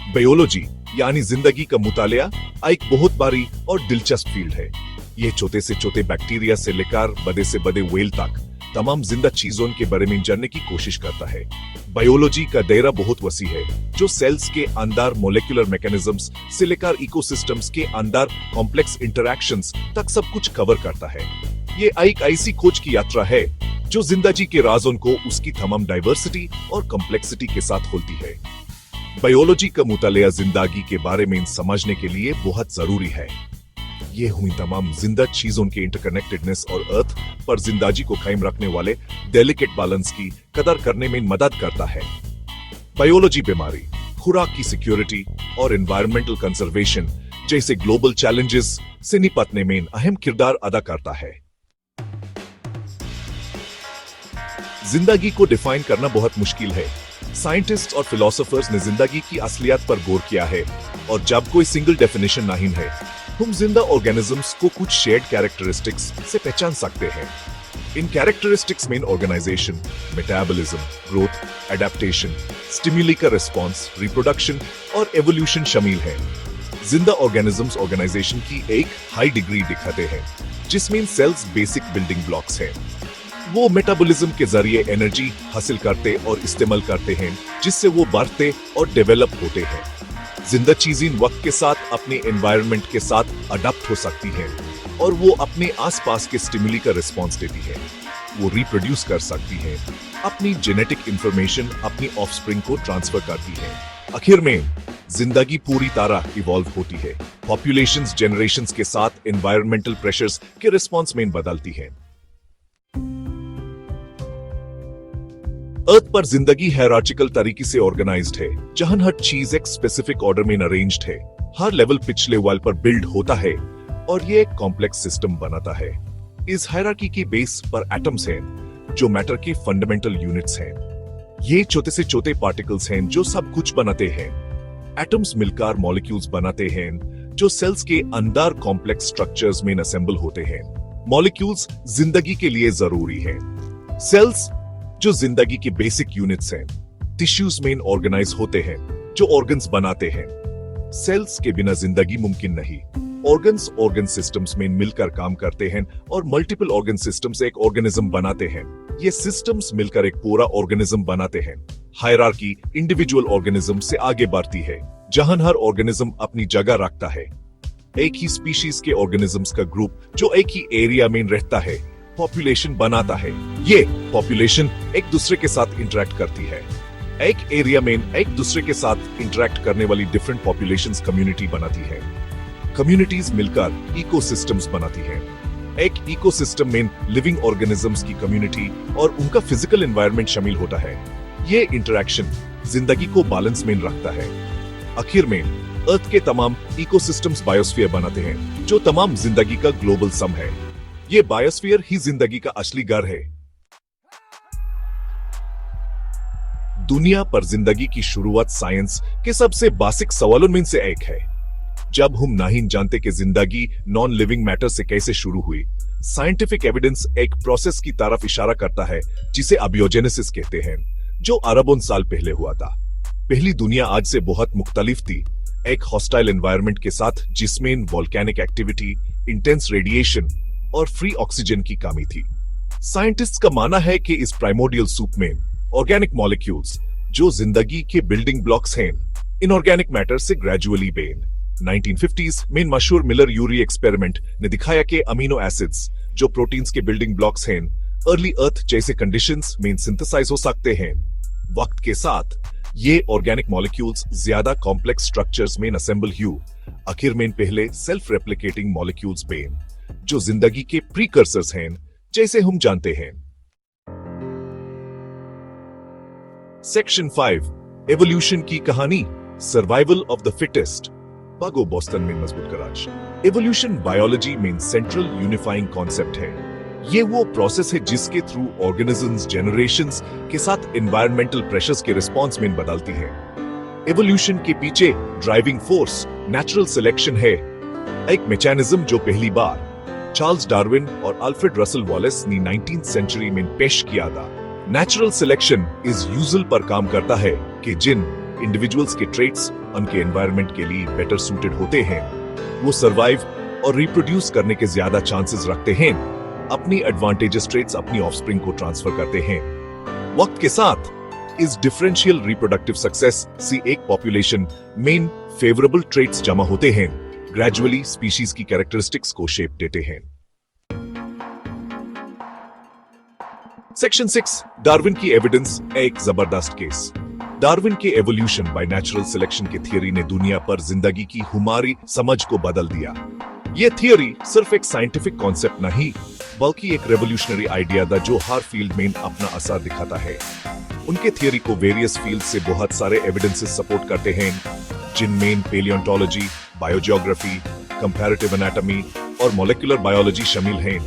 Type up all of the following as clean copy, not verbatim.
Biology यानी जिंदगी का मुतालिया एक बहुत बड़ी और दिलचस्प फील्ड है। ये छोटे से छोटे बैक्टीरिया से लेकर बड़े से बड़े व्हेल तक तमाम जिंदा चीजों के बारे में जानने की कोशिश करता है। बायोलॉजी का दायरा बहुत वसी है, जो सेल्स के अंदर मोलेकुलर मैकेनिज्म्स से लेकर इकोसिस्टम्स के अंदर कॉम्प्लेक्स इंटरैक्शंस तक सब कुछ कवर करता है। ये एक ऐसी खोज की यात्रा है जो जिंदगी के राजों को उसकी तमाम डाइवर्सिटी और कॉम्प्लेक्सिटी के साथ खोलती है। बायोलॉजी का मुतालिया जिंदगी के बारे में समझने के लिए बहुत जरूरी है। ये हुई तमाम जिंदा चीजों के इंटरकनेक्टेडनेस और अर्थ पर जिंदगी को कायम रखने वाले डेलिकेट बैलेंस की कदर करने में मदद करता है। बायोलॉजी बीमारी, खुराक की सिक्योरिटी और एनवायरमेंटल कंजर्वेशन जैसे ग्लोबल चैलेंजेस से निपटने में अहम किरदार अदा करता है। जिंदगी को डिफाइन करना बहुत मुश्किल है। साइंटिस्ट और फिलोसोफर्स ने जिंदगी की असलियत पर गौर किया है, और जब कोई सिंगल डेफिनेशन नहीं है, हम जिंदा ऑर्गेनिजम्स को कुछ शेयर्ड कैरेक्टरिस्टिक्स से पहचान सकते हैं। इन कैरेक्टरिस्टिक्स में organisation, metabolism, growth, adaptation, stimuli का रिस्पॉन्स, रिप्रोडक्शन और एवोल्यूशन शामिल है। जिंदा ऑर्गेनिजम्स ऑर्गेनाइजेशन की एक हाई डिग्री दिखाते हैं, जिसमें सेल्स बेसिक बिल्डिंग ब्लॉक्स हैं। वो मेटाबॉलिज्म के जरिए एनर्जी हासिल करते और इस्तेमाल करते हैं, जिससे वो बढ़ते और डेवलप होते हैं। जिंदा चीजें वक्त के साथ अपने एनवायरनमेंट के साथ अडॉप्ट हो सकती हैं, और वो अपने आसपास के स्टिमुली का रिस्पॉन्स देती है। वो रिप्रोड्यूस कर सकती है, अपनी जेनेटिक इंफॉर्मेशन अपनी ऑफस्प्रिंग को ट्रांसफर करती है। आखिर में जिंदगी पूरी तरह इवॉल्व होती है, पॉपुलेशंस जनरेशंस के साथ एनवायरमेंटल प्रेशर्स के रिस्पॉन्स में बदलती है। अर्थ पर जिंदगी हायरार्चिकल तरीके से ऑर्गेनाइज्ड है, जहां हर चीज एक स्पेसिफिक ऑर्डर में अरेंज्ड है। हर लेवल पिछले लेवल पर बिल्ड होता है, और ये एक कॉम्प्लेक्स सिस्टम बनाता है। इस हायरार्की के बेस पर एटम्स हैं, जो मैटर के फंडामेंटल यूनिट्स हैं। ये छोटे से छोटे पार्टिकल्स हैं जो सब कुछ बनाते हैं। एटम्स मिलकर मॉलिक्यूल्स बनाते हैं, जो सेल्स के अंदर कॉम्प्लेक्स स्ट्रक्चर्स में असेंबल होते हैं। मॉलिक्यूल्स जिंदगी के लिए जरूरी हैं। सेल्स, जो जिंदगी की बेसिक यूनिट्स हैं, टिश्यूज में ऑर्गेनाइज होते हैं, जो ऑर्गन्स बनाते हैं। सेल्स के बिना जिंदगी मुमकिन नहीं। ऑर्गन्स ऑर्गन सिस्टम्स में मिलकर काम करते हैं, और मल्टीपल ऑर्गन सिस्टम्स एक ऑर्गेनिज्म बनाते हैं। ये सिस्टम्स मिलकर एक पूरा ऑर्गेनिज्म बनाते हैं। हायरार्की इंडिविजुअल ऑर्गेनिज्म से आगे बढ़ती है, जहां हर ऑर्गेनिज्म अपनी जगह रखता है। एक ही स्पीशीज के ऑर्गेनिजम्स का ग्रुप जो एक ही एरिया में रहता है, पॉपुलेशन बनाता है। ये पॉपुलेशन एक दूसरे के साथ इंटरेक्ट करती है। एक एरिया में एक दूसरे के साथ इंटरेक्ट करने वाली डिफरेंट पॉपुलेशंस कम्युनिटी बनाती है। कम्युनिटीज मिलकर इकोसिस्टम्स बनाती हैं। एक इकोसिस्टम में लिविंग ऑर्गेनिजम्स की कम्युनिटी और उनका फिजिकल एनवायरनमेंट शामिल होता है। ये इंटरेक्शन जिंदगी को बैलेंस में रखता है। आखिर में अर्थ के तमाम इकोसिस्टम्स बायोस्फीयर बनाते हैं, जो तमाम जिंदगी का ग्लोबल सम है। ये बायोस्फीयर ही जिंदगी का असली घर है। दुनिया पर जिंदगी की शुरुआत साइंस के सबसे बेसिक सवालों में से एक है। जब हम नहीं जानते कि जिंदगी नॉन लिविंग मैटर से कैसे शुरू हुई, साइंटिफिक एविडेंस एक प्रोसेस की तरफ इशारा करता है जिसे अबियोजेनेसिस कहते हैं, जो अरबों साल पहले हुआ था। पहली दुनिया आज से बहुत मुख्तलिफ थी, एक हॉस्टाइल एनवायरनमेंट के साथ, जिसमें वोल्केनिक एक्टिविटी, इंटेंस रेडिएशन और फ्री ऑक्सीजन की कमी थी। साइंटिस्ट्स का मानना है कि इस प्राइमोर्डियल सूप में ऑर्गेनिक मॉलिक्यूल्स, जो जिंदगी के बिल्डिंग ब्लॉक्स हैं, इनऑर्गेनिक मैटर से ग्रेजुअली बेन 1950s में मशहूर मिलर यूरी एक्सपेरिमेंट ने दिखाया कि अमीनो एसिड्स, जो प्रोटीन्स के बिल्डिंग ब्लॉक्स हैं, अर्ली अर्थ जैसे कंडीशंस में सिंथेसाइज हो सकते हैं। वक्त के साथ ये ऑर्गेनिक मॉलिक्यूल्स ज्यादा कॉम्प्लेक्स स्ट्रक्चर्स में असेंबल हुए। आखिर में पहले सेल्फ रेप्लिकेटिंग मॉलिक्यूल्स बेन, जो जिंदगी के प्रीकर्सर्स हैं, जैसे हम जानते हैं। सेक्शन 5, एवोल्यूशन की कहानी, सर्वाइवल ऑफ द फिटेस्ट। पागो बोस्टन में मजबूत कराच। एवोल्यूशन बायोलॉजी में सेंट्रल यूनिफाइंग कॉन्सेप्ट है। ये वो प्रोसेस है जिसके थ्रू ऑर्गेनिजम्स जनरेशंस के साथ एनवायरमेंटल प्रेशर्स के रिस्पॉन्स में बदलती है। एवोल्यूशन के पीछे ड्राइविंग फोर्स नेचुरल सिलेक्शन है, एक मैकेनिज्म जो पहली बार चार्ल्स डार्विन और अल्फ्रेड रसल वॉलेस ने 19th सेंचुरी में पेश किया था। नेचुरल सिलेक्शन इस यूजुअल पर काम करता है कि जिन इंडिविजुअल्स के ट्रेट्स उनके एनवायरनमेंट के लिए बेटर सूटेड होते हैं। वो सरवाइव और रिप्रोड्यूस करने के ज्यादा चांसेस रखते हैं। अपनी एडवांटेजेस ट्रेट्स अपनी ऑफस्प्रिंग को ट्रांसफर करते हैं। वक्त के साथ इस डिफरेंशियल रिप्रोडक्टिव सक्सेस से एक पॉपुलेशन मेन फेवरेबल ट्रेट्स जमा होते हैं, ग्रेजुअली स्पीशीज की कैरेक्टरिस्टिक्स को शेप देते हैं। सेक्शन 6 डार्विन की एविडेंस एक जबरदस्त केस। डार्विन के एवोल्यूशन बाय नेचुरल सिलेक्शन की थियरी ने दुनिया पर जिंदगी की हमारी समझ को बदल दिया। ये थियरी सिर्फ एक साइंटिफिक कॉन्सेप्ट नहीं, बल्कि एक रेवोल्यूशनरी आइडिया था जो हर फील्ड में अपना असर दिखाता है। उनके थियरी को वेरियस फील्ड से बहुत सारे एविडेंसेस सपोर्ट करते हैं, जिनमें पेलियोंटोलॉजी, बायोजियोग्राफी, कंपैरेटिव एनाटॉमी और मॉलिक्यूलर बायोलॉजी शामिल हैं।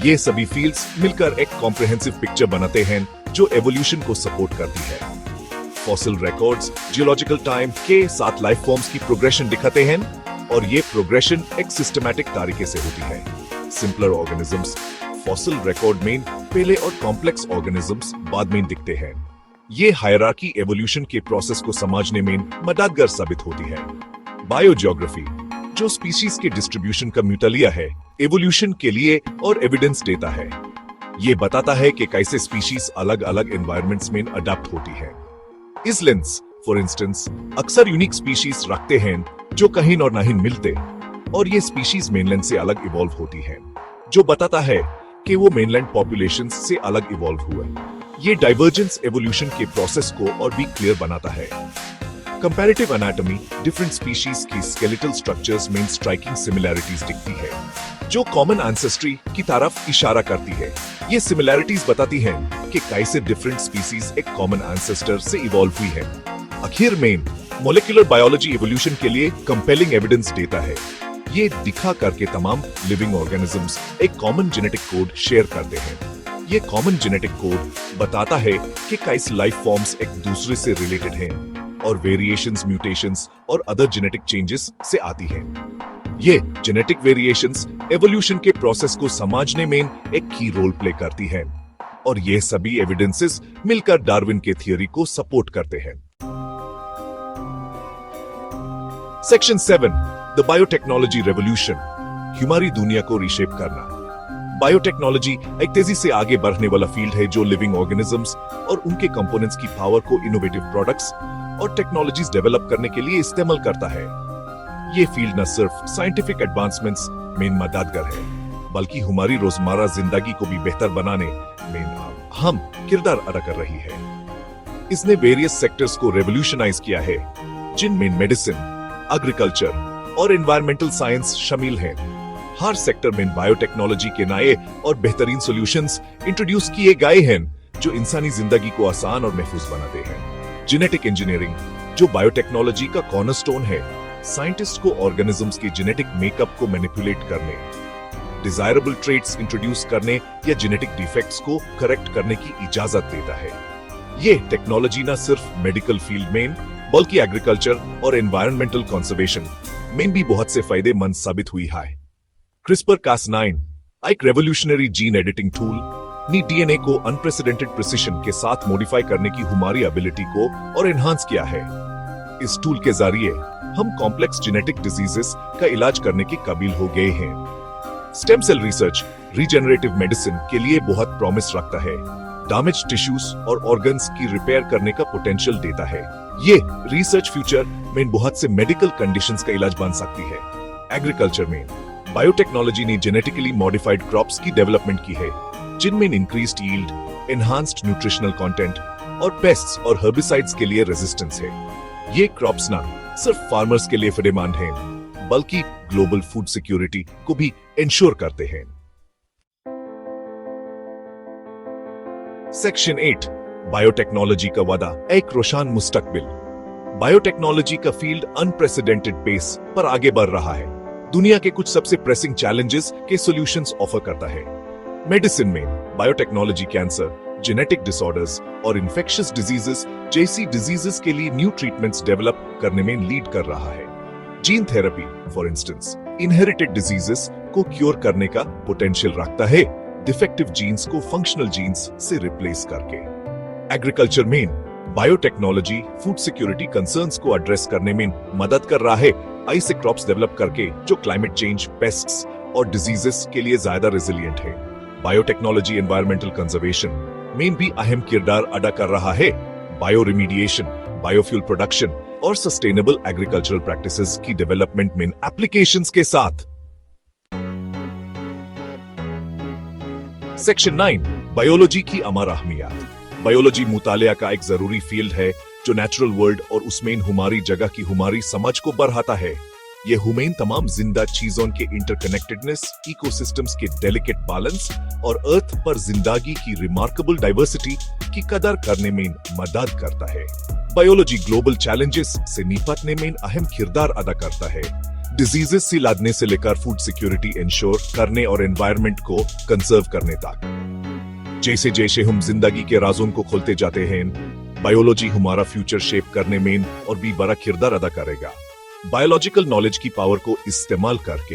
ये सभी फील्ड्स मिलकर एक कॉम्प्रिहेंसिव पिक्चर बनाते हैं जो एवोल्यूशन को सपोर्ट करती है। फॉसिल रिकॉर्ड्स जियोलॉजिकल टाइम के साथ लाइफ फॉर्म्स की प्रोग्रेशन दिखाते हैं और ये प्रोग्रेशन एक सिस्टमैटिक तरीके से होती है। सिंपलर ऑर्गेनिजम्स फॉसिल रिकॉर्ड में पहले और कॉम्प्लेक्स ऑर्गेनिजम्स बाद में दिखते हैं। ये हायरार्की एवोल्यूशन के प्रोसेस को समझने में मददगार साबित होती है। बायोजियोग्राफी जो स्पीशीज के डिस्ट्रीब्यूशन का म्यूटलिया है, एवोल्यूशन के लिए और एविडेंस देता है। ये बताता है कि कैसे स्पीशीज अलग अलग एनवायरमेंट्स में अडॉप्ट होती है। इसलैंड्स फॉर इंस्टेंस अक्सर यूनिक स्पीशीज रखते हैं जो कहीं और नहीं मिलते, और ये स्पीशीज मेनलैंड से अलग इवॉल्व होती है, जो बताता है कि वो मेनलैंड पॉपुलेशन से अलग इवॉल्व हुए। ये डाइवर्जेंस एवोल्यूशन के प्रोसेस को और भी क्लियर बनाता है। कंपैरेटिव एनाटॉमी डिफरेंट स्पीशीज की स्केलेटल स्ट्रक्चर्स में स्ट्राइकिंग सिमिलैरिटीज दिखती है, जो कॉमन एंसेस्ट्री की तरफ इशारा करती है। ये सिमिलैरिटीज बताती हैं कि कैसे डिफरेंट स्पीशीज एक कॉमन एंसेस्टर से इवॉल्व हुई है। आखिर में मॉलिक्यूलर बायोलॉजी इवोल्यूशन के लिए कंपेलिंग एविडेंस देता है। ये दिखा करके तमाम लिविंग ऑर्गेनिजम्स एक कॉमन जेनेटिक कोड शेयर करते हैं। ये कॉमन जेनेटिक कोड बताता है कि कैसे लाइफ फॉर्म्स एक दूसरे से रिलेटेड हैं और वेरिएशंस, म्यूटेशंस और अदर जेनेटिक चेंजेस से आती हैं। ये जेनेटिक वेरिएशंस एवोल्यूशन के प्रोसेस को समझने में एक की रोल प्ले करती हैं, और ये सभी एविडेंसेस मिलकर डार्विन के थियरी को सपोर्ट करते हैं। सेक्शन 7 द बायोटेक्नोलॉजी रेवोल्यूशन, हमारी दुनिया को रीशेप करना। बायोटेक्नोलॉजी एक तेजी से आगे बढ़ने वाला फील्ड है जो लिविंग ऑर्गेनिजम्स और उनके कंपोनेंट्स की पावर को इनोवेटिव प्रोडक्ट्स और टेक्नोलॉजीज डेवलप करने के लिए इस्तेमाल करता है। ये फील्ड न सिर्फ साइंटिफिक एडवांसमेंट्स में मददगार है, बल्कि हमारी रोजमर्रा जिंदगी को भी बेहतर बनाने में अहम किरदार अदा कर रही है। इसने वेरियस सेक्टर्स को रेवोल्यूशनाइज किया है, जिनमें मेडिसिन, एग्रीकल्चर और एनवायरमेंटल साइंस शामिल हैं। हर सेक्टर में बायोटेक्नोलॉजी के नए और बेहतरीन सॉल्यूशंस इंट्रोड्यूस किए गए हैं जो इंसानी जिंदगी को आसान और महफूज बनाते हैं। जेनेटिक इंजीनियरिंग जो बायोटेक्नोलॉजी का कॉर्नरस्टोन है, साइंटिस्ट को ऑर्गेनिजम्स के जेनेटिक मेकअप को मैनिपुलेट करने, डिजायरेबल ट्रेट्स इंट्रोड्यूस करने या जेनेटिक डिफेक्ट्स को करेक्ट करने की इजाजत देता है। ये टेक्नोलॉजी न सिर्फ मेडिकल फील्ड में बल्कि एग्रीकल्चर और एनवायरमेंटल कंजर्वेशन में भी बहुत से फायदेमंद साबित हुई है। CRISPR-Cas9 एक रेवोल्यूशनरी जीन एडिटिंग टूल ने डीएनए को अनप्रेसिडेंटेड प्रिसिशन के साथ मॉडिफाई करने की हमारी एबिलिटी को और एनहांस किया है। इस टूल के जरिए हम कॉम्प्लेक्स जेनेटिक डिजीजेस का इलाज करने के काबिल हो गए हैं। Stem cell research regenerative medicine के लिए बहुत प्रॉमिस रखता है, डैमेज टिश्यूज और ऑर्गन्स की रिपेयर करने का पोटेंशियल देता है। ये रिसर्च फ्यूचर में बहुत से मेडिकल कंडीशंस का इलाज बन सकती है। एग्रीकल्चर में बायोटेक्नोलॉजी ने जेनेटिकली मॉडिफाइड क्रॉप्स की डेवलपमेंट की है, जिनमें increased yield, enhanced nutritional content और पेस्ट्स और हर्बिसाइड्स के लिए रेजिस्टेंस है। ये क्रॉप्स ना सिर्फ फार्मर्स के लिए फायदेमंद हैं, बल्कि ग्लोबल फूड सिक्योरिटी को भी इंश्योर करते हैं। सेक्शन 8 बायोटेक्नोलॉजी का वादा एक रोशन मुस्तकबिल। बायोटेक्नोलॉजी का फील्ड अनप्रेसिडेंटेड पेस पर आगे बढ़ रहा है। दुनिया के कुछ सबसे प्रेसिंग चैलेंजेस के सॉल्यूशंस ऑफर करता है। मेडिसिन में बायोटेक्नोलॉजी कैंसर, जेनेटिक डिसऑर्डर्स और इन्फेक्शियस डिजीजेस जैसी डिजीजेस के लिए न्यू ट्रीटमेंट्स डेवलप करने में लीड कर रहा है। Gene therapy for instance inherited diseases को क्योर करने का पोटेंशियल रखता है, डिफेक्टिव जीन्स को फंक्शनल जीन्स से रिप्लेस करके। एग्रीकल्चर में बायोटेक्नोलॉजी फूड सिक्योरिटी कंसर्न्स को एड्रेस करने में मदद कर रहा है, ऐसे क्रॉप्स डेवलप करके जो क्लाइमेट चेंज, पेस्ट्स और डिजीजेस के लिए ज्यादा रेजिलिएंट है। बायोटेक्नोलॉजी एनवायरमेंटल कंजर्वेशन में भी अहम किरदार अदा कर रहा है। बायो रिमीडिएशन, बायोफ्यूल प्रोडक्शन और सस्टेनेबल एग्रीकल्चरल प्रैक्टिसेस की डेवलपमेंट में एप्लीकेशंस के साथ। सेक्शन 9 बायोलॉजी की अमर अहमियत। बायोलॉजी मुतालिया का एक जरूरी फील्ड है जो नेचुरल वर्ल्ड और उसमें हमारी जगह की हमारी समझ को बढ़ाता है। ये हमें तमाम जिंदा चीजों के इंटरकनेक्टेडनेस, इकोसिस्टम्स के डेलिकेट बैलेंस और अर्थ पर जिंदगी की रिमार्केबल डाइवर्सिटी की कदर करने में मदद करता है। बायोलॉजी ग्लोबल चैलेंजेस से निपटने में अहम किरदार अदा करता है, डिजीजेस से लड़ने से लेकर फूड सिक्योरिटी इंश्योर करने और एनवायरनमेंट को कंजर्व करने तक। जैसे जैसे हम जिंदगी के राजों को खोलते जाते हैं, बायोलॉजी हमारा फ्यूचर शेप करने में और भी बड़ा किरदार अदा करेगा। बायोलॉजिकल नॉलेज की पावर को इस्तेमाल करके